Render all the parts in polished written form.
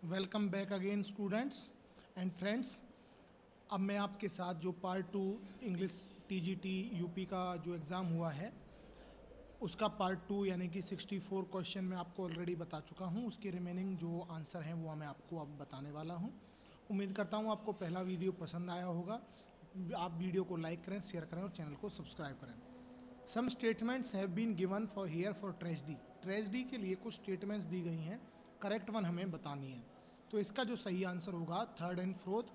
Welcome back again students and friends. अब मैं आपके साथ जो पार्ट 2 इंग्लिश टीजीटी यूपी का जो एग्ज़ाम हुआ है उसका पार्ट 2 यानी कि 64 क्वेश्चन मैं आपको ऑलरेडी बता चुका हूँ। उसके रिमेनिंग जो आंसर हैं वो मैं आपको अब बताने वाला हूँ। उम्मीद करता हूँ आपको पहला वीडियो पसंद आया होगा। आप वीडियो को लाइक करें, शेयर करें और चैनल को सब्सक्राइब करें। Some statements have been given for here for tragedy. Tragedy के लिए कुछ स्टेटमेंट्स दी गई हैं, करेक्ट वन हमें बतानी है। तो इसका जो सही आंसर होगा third and fourth.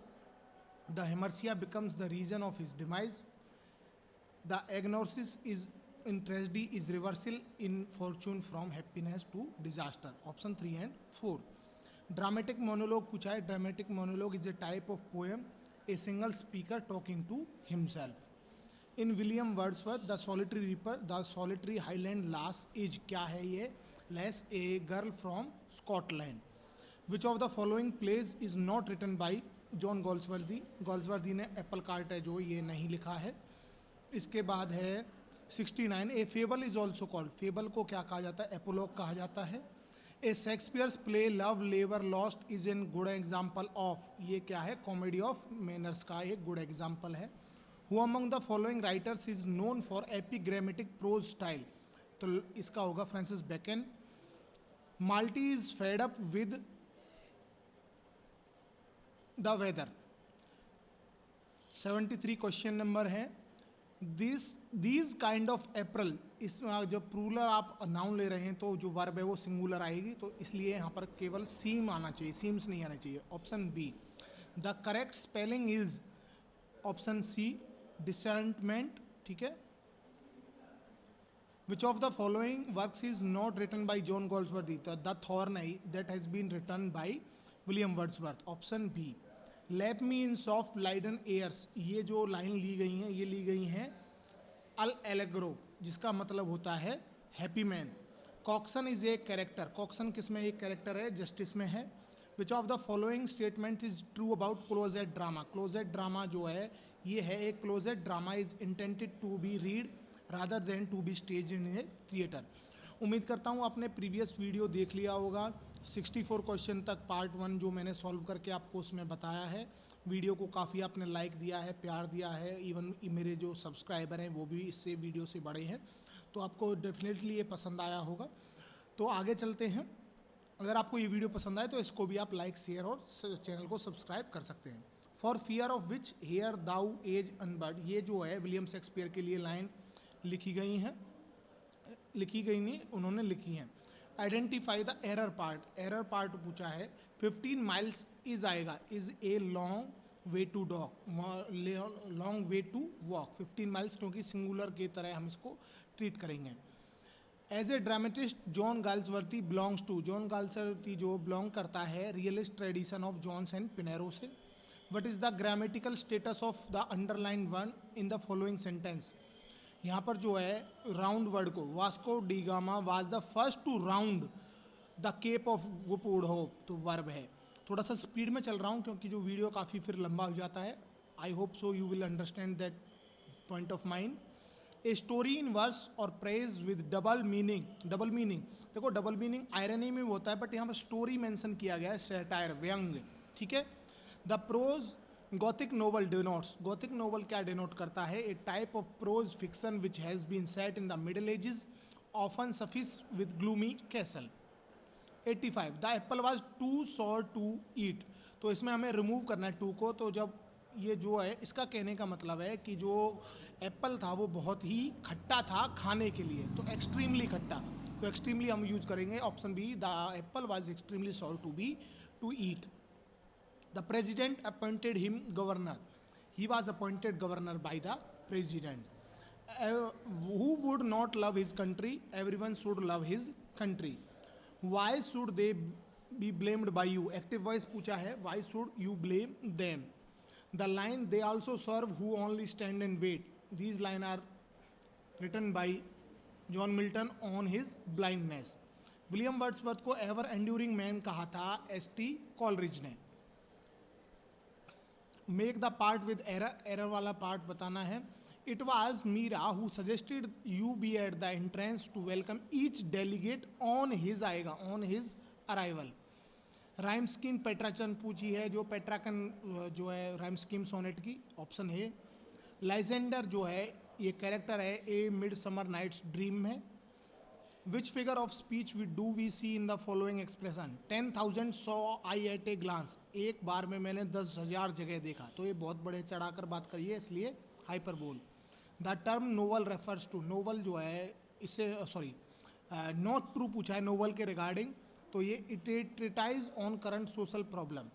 The hamartia becomes the reason of his demise. The anagnorisis is in tragedy is reversal in fortune from happiness to disaster. Option 3 and 4। Dramatic monologue पूछा है। Dramatic monologue is a type of poem, a single speaker talking to himself. In William Wordsworth the solitary reaper the solitary highland lass is, क्या है ये? Lass a girl from Scotland. Which of the following plays is not written by John Galsworthy. Galsworthy ने apple cart है जो ये नहीं लिखा है। इसके बाद है 69। A fable is also called. Fable को क्या कहा जाता है? एपोलॉग कहा जाता है। ए शेक्सपियर्स प्ले लव लेवर lost is an good example of, ये क्या है? कॉमेडी ऑफ मैनर्स का एक गुड एग्जाम्पल है। Who among the following writers is known for epigrammatic prose style, तो इसका होगा Francis Bacon. Malti is fed up with the weather. 73 question number है। दीज काइंड ऑफ अप्रैल, इसमें जब प्लूरल आप नाउन ले रहे हैं तो जो वर्ब है वो सिंगुलर आएगी, तो इसलिए यहाँ पर केवल सीम आना चाहिए, सीम्स नहीं आना चाहिए। Option B. The correct spelling is option C, decentment. ठीक है। Which of the following works is not written by John Galsworthy? The thorn that has been written by William Wordsworth. Option B. Lap me in soft Lydian airs, ये जो line ली गई हैं ये ली गई हैं अल allegro, जिसका मतलब होता है happy man. Cokeson is a character. Cokeson किस में एक कैरेक्टर है? जस्टिस में है। Which of the following statement is true about closet drama? Closet drama जो है ये है एक closet drama is intended to be read rather than to be stage in a theatre. उम्मीद करता हूँ आपने प्रीवियस वीडियो देख लिया होगा। 64 क्वेश्चन तक पार्ट 1 जो मैंने सॉल्व करके आपको उसमें बताया है। वीडियो को काफ़ी आपने लाइक दिया है, प्यार दिया है। इवन मेरे जो सब्सक्राइबर हैं वो भी इससे वीडियो से बड़े हैं, तो आपको डेफिनेटली ये पसंद आया होगा। तो आगे चलते हैं। अगर आपको ये वीडियो पसंद आए तो इसको भी आप लाइक, शेयर और चैनल को सब्सक्राइब कर सकते हैं। For fear of which hear thou as unbirthed, ये जो है विलियम शेक्सपियर के लिए लाइन लिखी गई हैं, लिखी गई नहीं उन्होंने लिखी हैं। Identify the error part. Error part पूछा है। 15 माइल्स इज आएगा, is a long way to dock, long way to walk. 15 miles क्योंकि सिंगुलर की तरह हम इसको ट्रीट करेंगे। As a dramatist John Galsworthy belongs to, John Galsworthy जो बिलोंग करता है realist tradition of Jones and Pinero से। What is the grammatical status of the underline one in the following sentence? यहाँ पर जो है राउंड वर्ड को, Vasco da Gama was the first to round the Cape of Good Hope, तो verb है। थोड़ा सा स्पीड में चल रहा हूँ क्योंकि जो वीडियो काफ़ी फिर लंबा हो जाता है। I hope so you will understand that point of mind. A story in verse or prose with double meaning. Double meaning देखो, डबल मीनिंग आयरनी में होता है, बट यहाँ पर स्टोरी मेंशन किया गया है, सैटायर, व्यंग। ठीक है। The prose Gothic novel denotes, Gothic novel क्या डिनोट करता है? A type of prose fiction which has been set in the middle ages often suffice with gloomy castle. 85 the apple was too sour to eat, तो इसमें हमें remove करना है to को। तो जब ये जो है इसका कहने का मतलब है कि जो एप्पल था वो बहुत ही खट्टा था खाने के लिए, तो एक्सट्रीमली खट्टा, तो एक्सट्रीमली हम यूज करेंगे option B, the apple was extremely sour to be to eat. The president appointed him governor. He was appointed governor by the president. Who would not love his country? Everyone should love his country. Why should they be blamed by you? Active voice पूछा है, why should you blame them? The line they also serve who only stand and wait. These lines are written by John Milton on his blindness. William Wordsworth को ever enduring man कहा था S T. Coleridge ने। Make the part with error, error वाला part बताना है। It was Meera who suggested you be at the entrance to welcome each delegate on his, आएगा on his arrival. Rhyme scheme Petrarchan पूछी है, जो पेट्राकन जो है राइम स्कीम सोनेट की, ऑप्शन है। लाइजेंडर जो है ये कैरेक्टर है a midsummer nights dream में। Which figure of speech we see in the following expression, 10,000 saw I at a glance, एक बार में मैंने 10,000 जगह देखा, तो ये बहुत बड़े चढ़ाकर बात करी है, इसलिए hyperbole. The term novel refers to, novel जो है इसे सॉरी नॉट ट्रू पूछा है नोवल के रिगार्डिंग, तो ये it treatise on current social problem.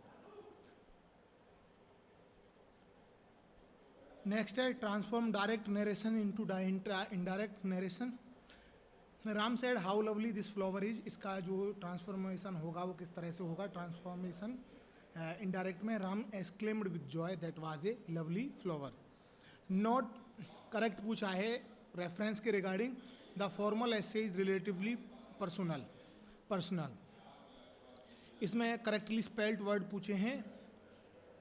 Next है transform direct narration into indirect narration. Ram said how lovely this flower is, इसका जो ट्रांसफॉर्मेशन होगा वो किस तरह से होगा, ट्रांसफॉर्मेशन इनडायरेक्ट में, Ram exclaimed with joy that was a lovely flower. Not correct पूछा है रेफरेंस के regarding, the formal essay is relatively personal. इसमें करेक्टली स्पेल्ड वर्ड पूछे हैं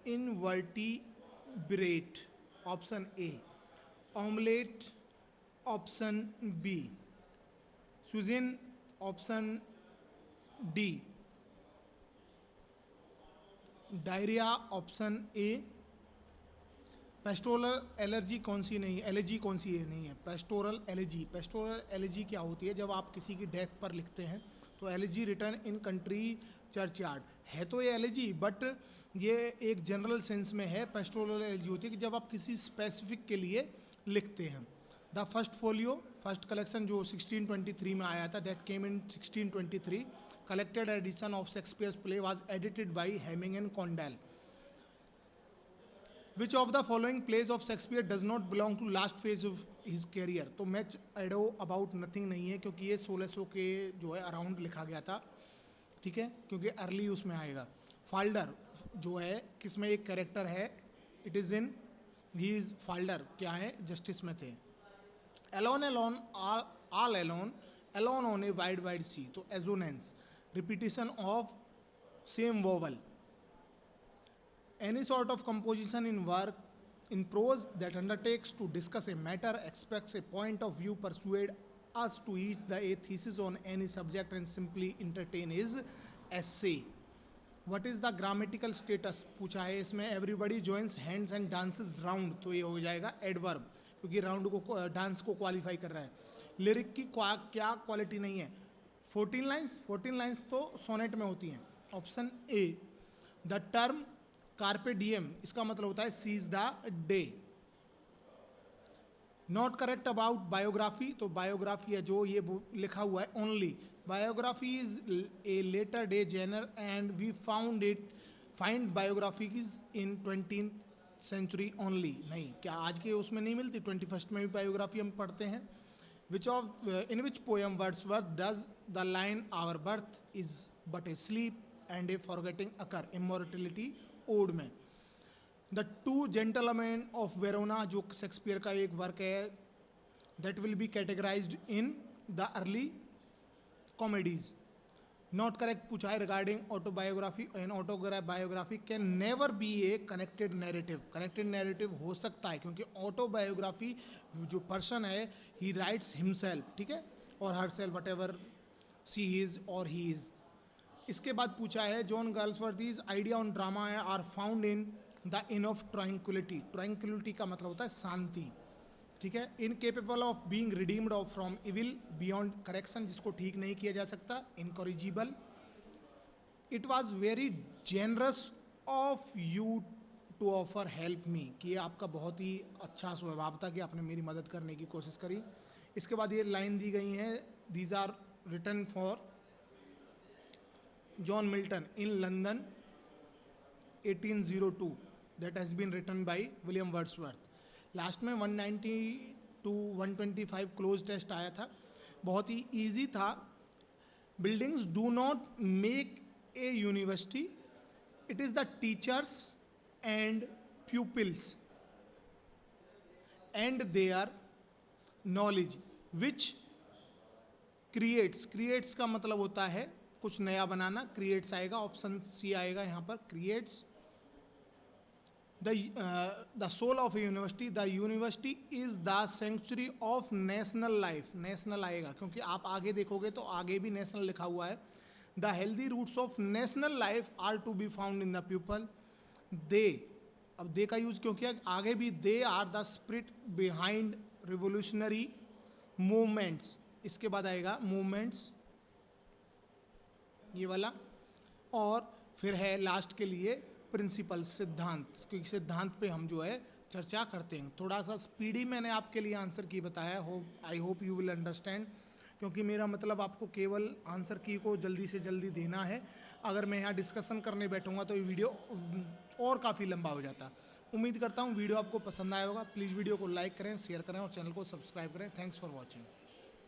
invertebrate option A, omelette option B, सुजिन option D, diarrhoea option A. Pastoral allergy कौन सी नहीं, एलर्जी कौन सी नहीं है, पेस्टोरल एलर्जी। पेस्टोरल एलर्जी क्या होती है, जब आप किसी की डेथ पर लिखते हैं तो allergy return in country churchyard, है तो ये एलर्जी बट ये एक जनरल सेंस में है। पेस्टोरल एलर्जी होती है कि जब आप किसी स्पेसिफिक के लिए लिखते हैं। The first folio, first collection जो 1623 में आया था, that came in 1623, collected edition of Shakespeare's play was edited by Heminges and Condell. Which of the following plays of Shakespeare does not belong to last phase of his career, तो much ado about nothing नहीं है, क्योंकि ये 1600 के जो है around लिखा गया था, ठीक है, क्योंकि अर्ली उसमें आएगा। फाल्डर जो है किसमें एक कैरेक्टर है, it is in he is Falder, क्या है, जस्टिस में थे। Alone alone all alone, alone on a wide wide sea, तो assonance, repetition of same vowel. Any sort of composition in work in prose that undertakes to discuss a matter, expects a point of view, persuade us to each the a thesis on any subject and simply entertain is essay. What is the grammatical status पूछा है इसमें, everybody joins hands and dances round, तो ये हो जाएगा adverb, क्योंकि round को dance को क्वालिफाई कर रहा है। लिरिक की क्या क्वालिटी नहीं है, 14 लाइन्स तो सोनेट में होती हैं, option A. The term carpe diem, इसका मतलब होता है seize the day. Not correct about biography, तो बायोग्राफी है जो ये लिखा हुआ है only, biography is a latter day genre and we find biography is in 20th century only, नहीं, क्या आज के उसमें नहीं मिलती, 21st में भी बायोग्राफी हम पढ़ते हैं। In which poem Wordsworth does the line our birth is but a sleep and a forgetting occur, immortality ode में। The two gentleman of Verona जो शेक्सपियर का एक वर्क है, that will be categorized in the early comedies. Not correct पूछा है regarding autobiography, and autobiography can never be a connected narrative, connected narrative हो सकता है क्योंकि ऑटोबायोग्राफी जो पर्सन है ही राइट्स हिमसेल्फ, ठीक है, or herself whatever she is or he is. इसके बाद पूछा है John Galsworthy's idea on drama are found in the inn of tranquillity, tranquillity का मतलब होता है शांति, ठीक है। Incapable of being redeemed of from evil, beyond correction, जिसको ठीक नहीं किया जा सकता, incorrigible. It was very generous of you to offer help me, कि ये आपका बहुत ही अच्छा स्वभाव था कि आपने मेरी मदद करने की कोशिश करी। इसके बाद ये लाइन दी गई है, these are written for John Milton in London 1802, that has been written by William Wordsworth. लास्ट में 190 to 125 क्लोज टेस्ट आया था, बहुत ही ईजी था। Buildings do not make a university, it is the teachers and pupils and their knowledge which creates का मतलब होता है कुछ नया बनाना, क्रिएट्स आएगा, ऑप्शन सी आएगा यहाँ पर, creates. The soul of a university, the university is the century of national life, national आएगा क्योंकि आप आगे देखोगे तो आगे भी नेशनल लिखा हुआ है। The healthy roots of national life are to be found in the people. They, अब दे का यूज क्यों किया, आगे भी they are the spirit behind revolutionary movements, इसके बाद आएगा मूवमेंट्स ये वाला, और फिर है लास्ट के लिए प्रिंसिपल, सिद्धांत, क्योंकि सिद्धांत पे हम जो है चर्चा करते हैं। थोड़ा सा स्पीडी मैंने आपके लिए आंसर की बताया, I hope you will understand, क्योंकि मेरा मतलब आपको केवल आंसर की को जल्दी से जल्दी देना है। अगर मैं यहाँ डिस्कशन करने बैठूंगा तो ये वीडियो और काफ़ी लंबा हो जाता। उम्मीद करता हूँ वीडियो आपको पसंद आया होगा। प्लीज़ वीडियो को लाइक करें, शेयर करें और चैनल को सब्सक्राइब करें। Thanks for watching.